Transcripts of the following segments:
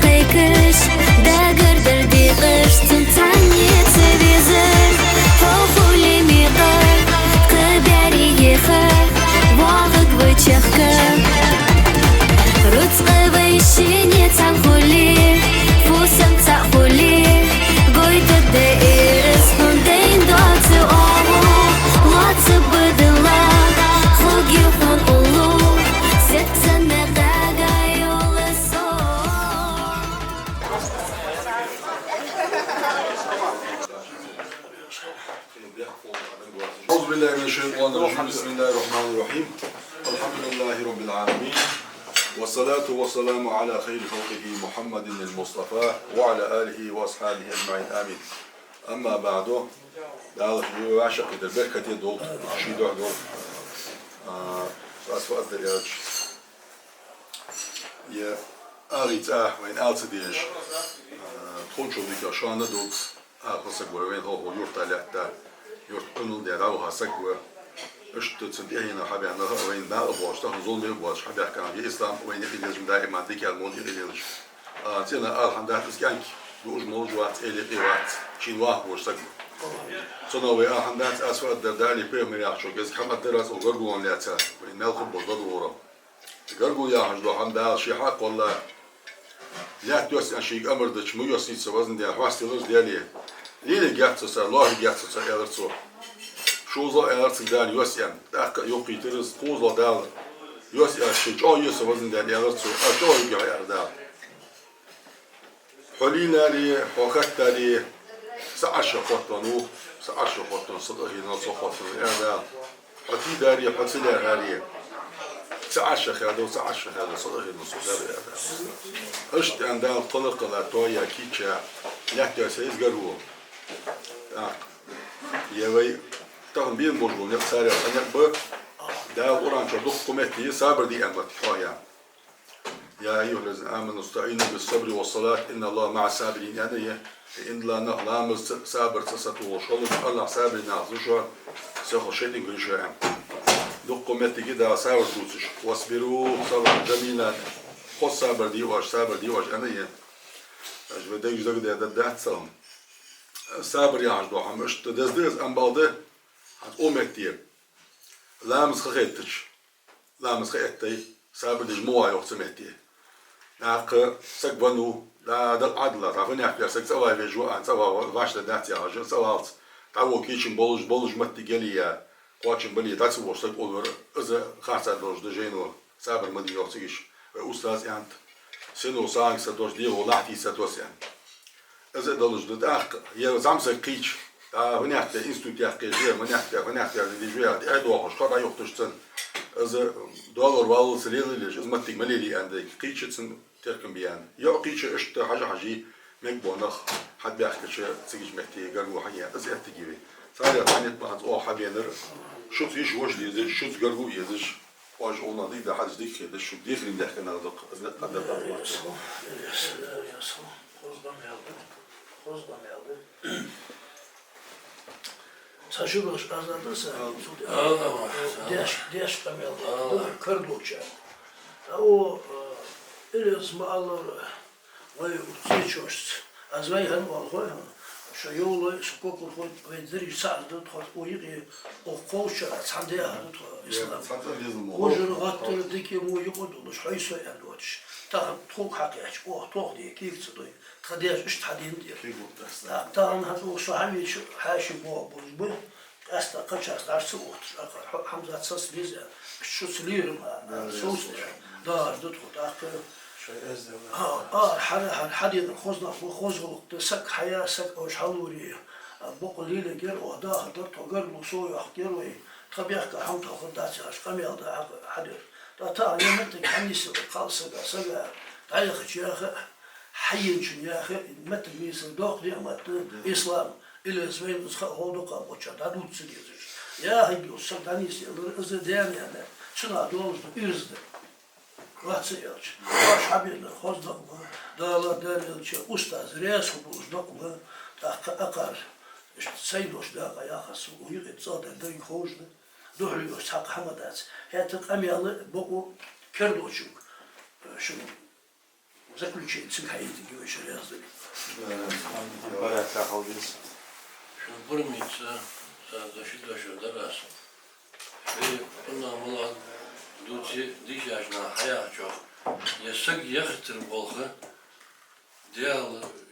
قيكش داقر دردي قش تنتعني تبيزر فوقولي ميقر قباري يخر واغق بتشخكر رتق بيشيني تنخولي فوسم تأخولي قويت الدائر اسفندين دوت اوهو لا تبد الله خلق يخون الله ستنا داقا يول الصور. أعوذ بالله من الشيطان الرجيم بسم الله الرحمن الرحيم الحمد لله رب العالمين والصلاة والسلام على خير خلقه محمد المصطفى وعلى آله وأصحابه أجمعين آمين. أما بعد عشق البركة دول شيدو دول أسفل الدرجة يا أريد وين ألتديش تونشو ديك شانة دول أخلصك وين هو يورت على يورت أنو دي راوها سكوا اشت تسديهنا حبي أنا وين ما أبواش تهون ظلمي أبواش حبي كان في إسلام وين يقلج دائما ديك المون يقلج تينا الحمد لله تسكانك دوج موجوات إلي قوات شين واحد وش سكوا صنوي الحمد لله أسفل الدردالي بيرمي يحشو جز كم الدرس وقرقون لاتها وين نلخب بضد ورا قرقون يحش دو الحمد لله شي حق والله لا توسع شيء أمر دش مو يصير سوازن دي حواس تلوز ديالي ليه جات صار الله جات صار يرسو شو ذا يرسل دال يوسع دق يوقي ترس قوزا دال يوسع شيء أو يسوازن دال يرسو أشوا يجي يردال حلينا لي وقت لي سعش خطنو سعش خطن صدقه نص خطن يردال حتي داري حتي داري سعش هذا سعش هذا صدقه نص داري اشت عندها طلق لا تويا كيتشا لا تسيز قرو يوي تهم بين موجود نفساري أنا ب دا قرآن شدق قمتي صبر دي أمت حياة يا أيها الذين آمنوا استعينوا بالصبر والصلاة إن الله مع الصابرين يعني إن لا نهلام صابر تساتو وشلون الله صابر نازوشوا سخو شيء نقول شو عم دق قمتي كده صابر توتش واصبروا صبر جميلا خو صابر دي واش أنا يه أجمع ده يجزاك ده سلام صابر يعني دو هم إيش تدزدز أم بعده هتقومتي لامس خيتش لامس خيتي صابر دجموع يوصمتي ناق سكبنو لا ده عدل تعرفين يحكي سك سوا بيجوا عن سوا واش ده يا رجل سوا تعو كيشن بولج متجليا قاتشن بلي تاسو وصلت أول إذا خاصة دوج دجينو صابر مدي يوصيش أستاذ يعني سنو سانج ستوش دي ولحتي ستوس يعني إذا دلش دتأخ يا زمسة قيش هناك إنستيتوت يحكي هناك اللي جويات أدوخش خدا يختشتن إذا دولار والله سليل اللي إذا ما تكملي لي عندك قيشتن تركم بيان يا قيش إشت حاجة مقبونخ حد بيحكي شيء تيجي محتي قرقو حياة إذا أتجيبي صار يعني بعد حبينر شو تيجي وجلي شو تقرقو يزج واج قلنا دي ده حد ديك ده شو ديك اللي نحكي نهضر قدر يا سلام خزدم يالdı saçı baş azaldırsa değiş kameldi kırdı uçağı o ilizmi alır vay uçuyor çoğust az vay hanım var şu yolu şu kokul koy ve diri sağdı o yığı o koşa sandığa İslam kojunu attırdı ki mu yıkıldı şu hayso yani o تاهم توق حقيقة أو توق دي كيف تصدق تخديش إيش تحدين دي تاهم هذا شو عمي شو حاشي بو بوجبه أستا قش أستا عرسوت حمزة تصص بيزا شو سلير ما سوس دار دتخو تأخر حديد خوزنا خوزغلق سك حياة سك أوش حلوري بقول لي جر وده درت وجر وصوي أحكير وي طبيعة كحوم تأخذ داتي عش قمي هذا حدير تا يومتك حنيس قالص سجى تعيخ يا أخي حين شو يا أخي متى ميس دوق دي متى إسلام إلى زين هو دوق بوشة دادوت سجيزش يا هاي بيوصل دانيس إذا ديان يعني شنو أدوز إرزد واحد سيرش واش حبينا خزدق دالا دانيل شو أستاذ رئيس خبوز دوق أقار سيدوش داقا يا خس ويقعد صادق دين خوجنا دوحلي وسحق حمدات هي تقامي الله بقو كردوشوك شنو заключается хайти гевешер yazdık. Şunu pırmıysa sadaşı daşırda ras. Ve bundan bulan duçi diş yaşına haya çok. Yasak yaktır bolğu. Diğer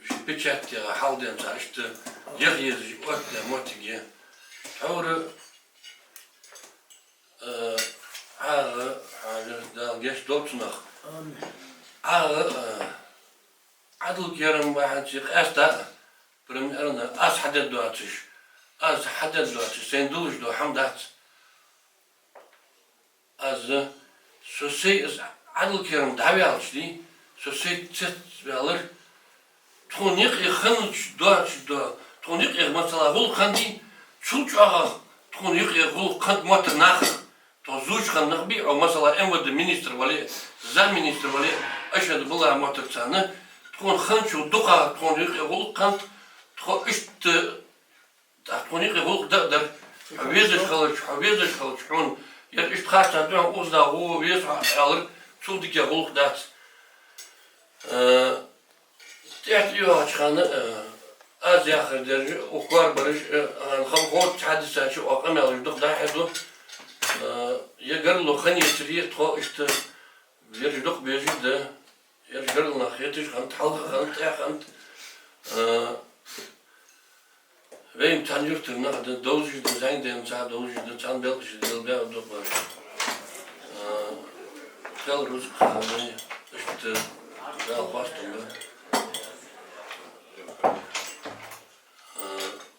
şipçet ya halden saçtı. Yak yazı otle motige. Avru ağı da geç doltunak. Amin. Ağı adıl yarım bahçık asta. Pırım arana az hadet duatış. Az hadet duatış. Sen duluş do hamdat. Az sosay adıl yarım davi alıştı. Sosay çet alır. Tonik yakın duatış do. Tonik yak mesela hulkan di. Çulç ağa. Tonik yak hulkan matırnak. Tozuç kannak bir. O mesela envede minister vali. Zam minister vali. Aşağıda bula matırçanı. Ton hançu duka tonik yak hulkan. İşte tonik yak hulkan da. Haviziş kalıç. On yer işte kaçtan dön uzda o bir alır. Çuldik yak hulkan. Tiyat yok açkanı. Az yakın derece oklar barış. Ham hot hadise şu akam alıyorduk da hadu. Yagar lokan yetiriye to işte veriyorduk bejide. Yagar nakiyetiş kan talga kan takan. Ve imtihan yurtuna da dozujda zaynden sa dozujda çan belkişi dilbe oduk var. Kel ruz kanı işte gal bastım ben.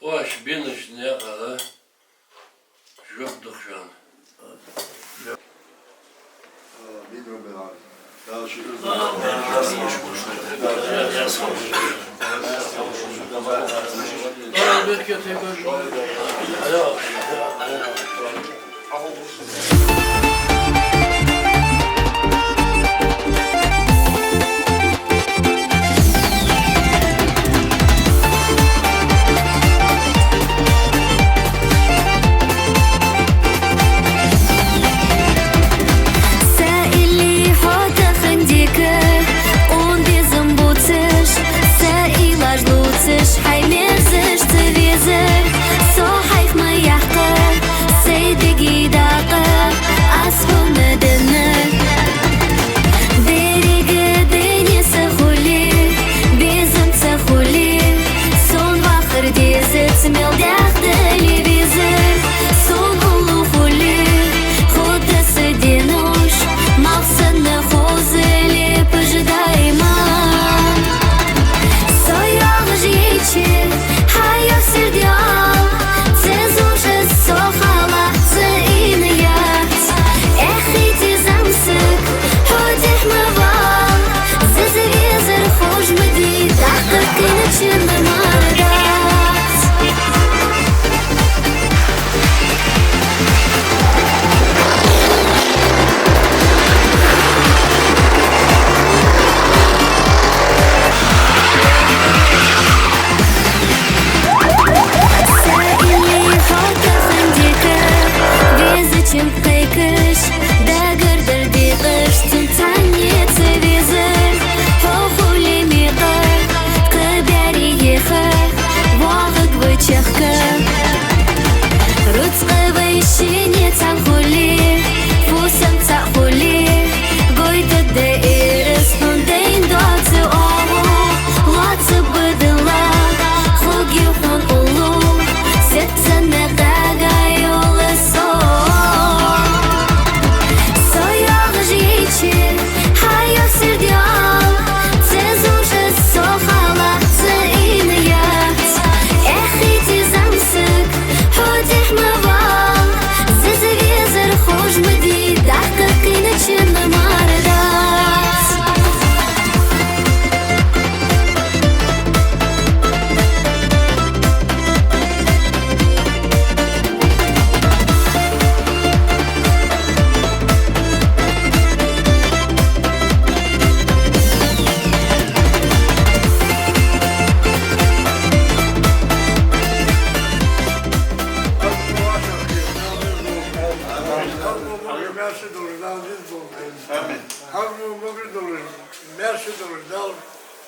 O iş benim için ne kadar yoktuk şu an. Bilmiyorum ben abi. Daha şu Belki tekrar. Саили хота хандика, он дезамбуциш, саилаж луциш, хаймезиш твизер, со хайх маяхка, сейдеги дака, асфал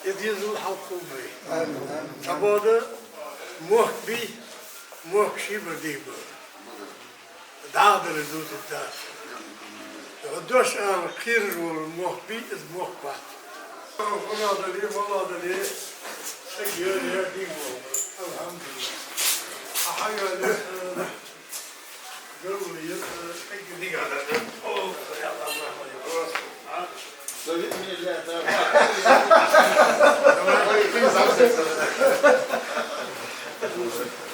يديزو حقوبي تبادل محبي محشي بديبو دعدل دوت الدار ودوش أنا خير والمحبي إذ محبات والله دلي سجل يا ديبو الحمد لله أحيا له قالوا لي سجل دي على أوه يا الله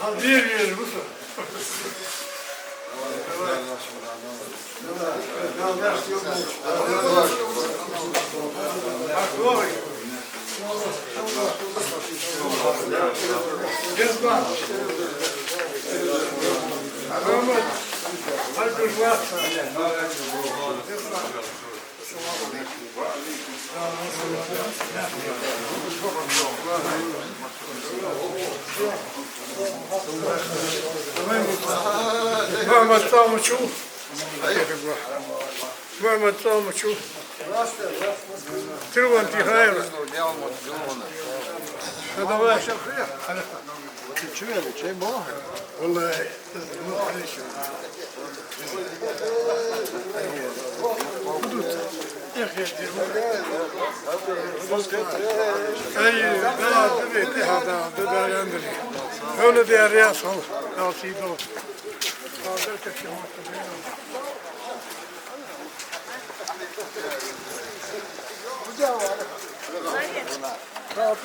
حضير يا البصر محمد طامة شو؟ محمد طامة شو؟ تلو انت خير هذا واحد والله يا اخي اي لا هذا ده عندي هون دي الرياض هون ناصيبه هذا